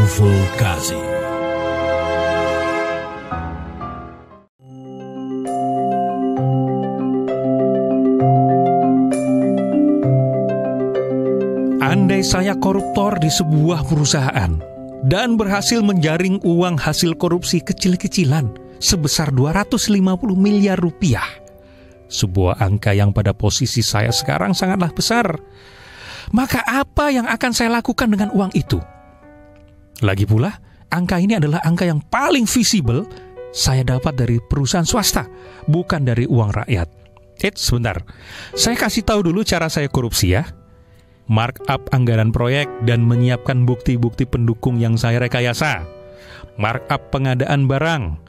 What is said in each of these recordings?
Provokasi. Andai saya koruptor di sebuah perusahaan dan berhasil menjaring uang hasil korupsi kecil-kecilan sebesar 250 miliar rupiah, sebuah angka yang pada posisi saya sekarang sangatlah besar, maka apa yang akan saya lakukan dengan uang itu? Lagi pula, angka ini adalah angka yang paling visible saya dapat dari perusahaan swasta, bukan dari uang rakyat. Sebentar, saya kasih tahu dulu cara saya korupsi ya. Markup anggaran proyek dan menyiapkan bukti-bukti pendukung yang saya rekayasa. Markup pengadaan barang,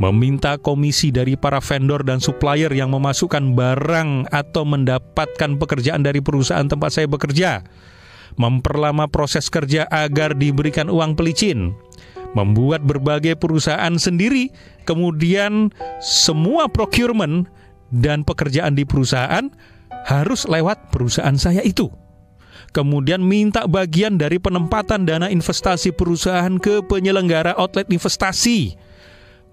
meminta komisi dari para vendor dan supplier yang memasukkan barang atau mendapatkan pekerjaan dari perusahaan tempat saya bekerja. Memperlama proses kerja agar diberikan uang pelicin. Membuat berbagai perusahaan sendiri, kemudian semua procurement dan pekerjaan di perusahaan harus lewat perusahaan saya itu. Kemudian minta bagian dari penempatan dana investasi perusahaan ke penyelenggara outlet investasi.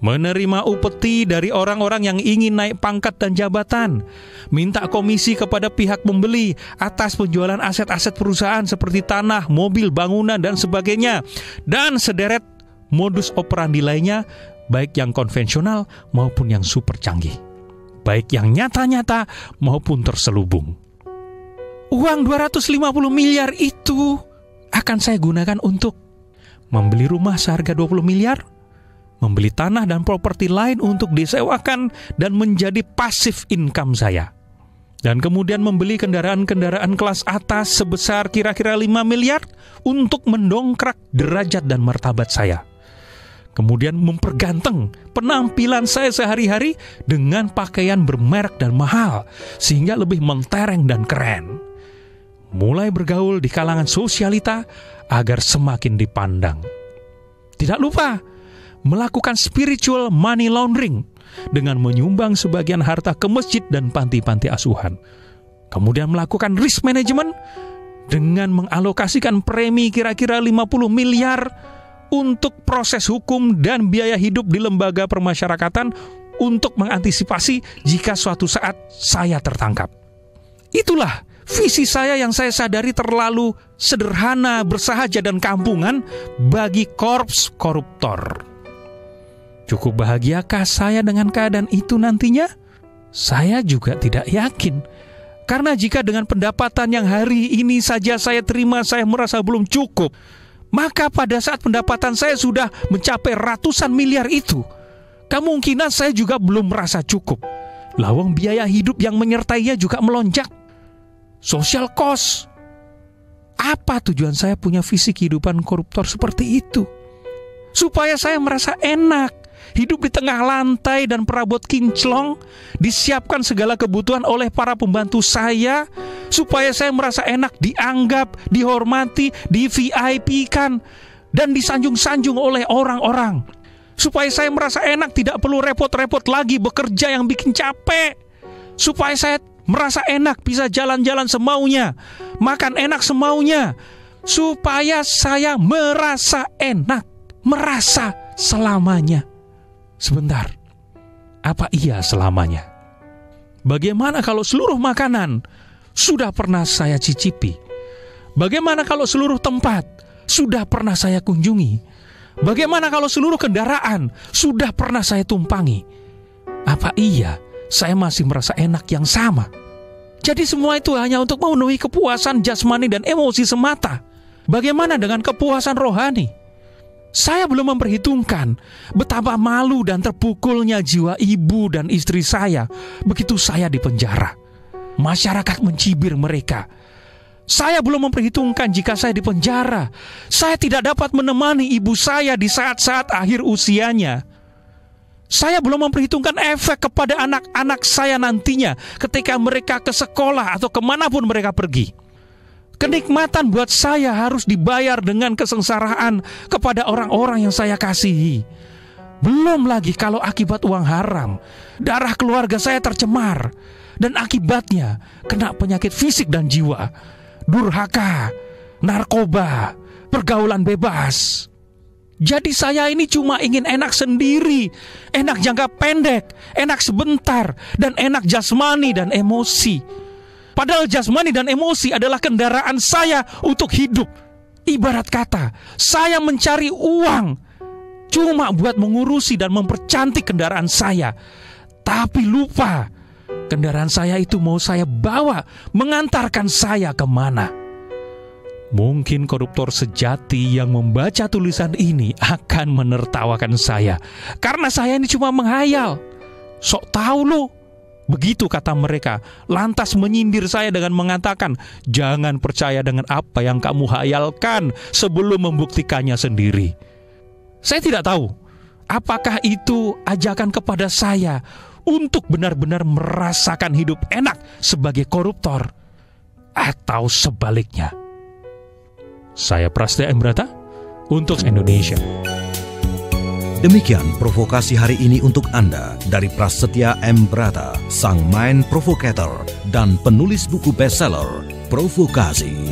Menerima upeti dari orang-orang yang ingin naik pangkat dan jabatan. Minta komisi kepada pihak pembeli atas penjualan aset-aset perusahaan seperti tanah, mobil, bangunan, dan sebagainya. Dan sederet modus operandi lainnya, baik yang konvensional maupun yang super canggih. Baik yang nyata-nyata maupun terselubung. Uang 250 miliar itu akan saya gunakan untuk membeli rumah seharga 20 miliar, membeli tanah dan properti lain untuk disewakan dan menjadi pasif income saya. Dan kemudian membeli kendaraan-kendaraan kelas atas sebesar kira-kira 5 miliar untuk mendongkrak derajat dan martabat saya. Kemudian memperganteng penampilan saya sehari-hari dengan pakaian bermerek dan mahal sehingga lebih mentereng dan keren. Mulai bergaul di kalangan sosialita agar semakin dipandang. Tidak lupa melakukan spiritual money laundering dengan menyumbang sebagian harta ke masjid dan panti-panti asuhan. Kemudian melakukan risk management dengan mengalokasikan premi kira-kira 50 miliar untuk proses hukum dan biaya hidup di lembaga permasyarakatan untuk mengantisipasi jika suatu saat saya tertangkap. Itulah visi saya yang saya sadari terlalu sederhana, bersahaja, dan kampungan bagi korps koruptor. Cukup bahagiakah saya dengan keadaan itu nantinya? Saya juga tidak yakin. Karena jika dengan pendapatan yang hari ini saja saya terima, saya merasa belum cukup, maka pada saat pendapatan saya sudah mencapai ratusan miliar itu, kemungkinan saya juga belum merasa cukup. Lawang biaya hidup yang menyertainya juga melonjak. Social cost. Apa tujuan saya punya visi kehidupan koruptor seperti itu? Supaya saya merasa enak, hidup di tengah lantai dan perabot kinclong, disiapkan segala kebutuhan oleh para pembantu saya, supaya saya merasa enak, dianggap, dihormati, di-VIP-kan, dan disanjung-sanjung oleh orang-orang. Supaya saya merasa enak, tidak perlu repot-repot lagi bekerja yang bikin capek. Supaya saya merasa enak, bisa jalan-jalan semaunya, makan enak semaunya. Supaya saya merasa enak, merasa selamanya. Sebentar, apa iya selamanya? Bagaimana kalau seluruh makanan sudah pernah saya cicipi? Bagaimana kalau seluruh tempat sudah pernah saya kunjungi? Bagaimana kalau seluruh kendaraan sudah pernah saya tumpangi? Apa iya saya masih merasa enak yang sama? Jadi semua itu hanya untuk memenuhi kepuasan jasmani dan emosi semata. Bagaimana dengan kepuasan rohani? Saya belum memperhitungkan betapa malu dan terpukulnya jiwa ibu dan istri saya begitu saya dipenjara. Masyarakat mencibir mereka. Saya belum memperhitungkan jika saya dipenjara, saya tidak dapat menemani ibu saya di saat-saat akhir usianya. Saya belum memperhitungkan efek kepada anak-anak saya nantinya ketika mereka ke sekolah atau kemanapun mereka pergi. Kenikmatan buat saya harus dibayar dengan kesengsaraan kepada orang-orang yang saya kasihi. Belum lagi kalau akibat uang haram, darah keluarga saya tercemar, dan akibatnya kena penyakit fisik dan jiwa, durhaka, narkoba, pergaulan bebas. Jadi saya ini cuma ingin enak sendiri, enak jangka pendek, enak sebentar, dan enak jasmani dan emosi. Padahal jasmani dan emosi adalah kendaraan saya untuk hidup. Ibarat kata, saya mencari uang cuma buat mengurusi dan mempercantik kendaraan saya. Tapi lupa, kendaraan saya itu mau saya bawa, mengantarkan saya kemana. Mungkin koruptor sejati yang membaca tulisan ini akan menertawakan saya, karena saya ini cuma menghayal. Sok tahu lo, begitu kata mereka, lantas menyindir saya dengan mengatakan, jangan percaya dengan apa yang kamu hayalkan sebelum membuktikannya sendiri. Saya tidak tahu apakah itu ajakan kepada saya untuk benar-benar merasakan hidup enak sebagai koruptor, atau sebaliknya. Saya Prasetya M. Brata untuk Indonesia. Demikian provokasi hari ini untuk Anda dari Prasetya M. Brata, sang mind provocator dan penulis buku bestseller Provokasi.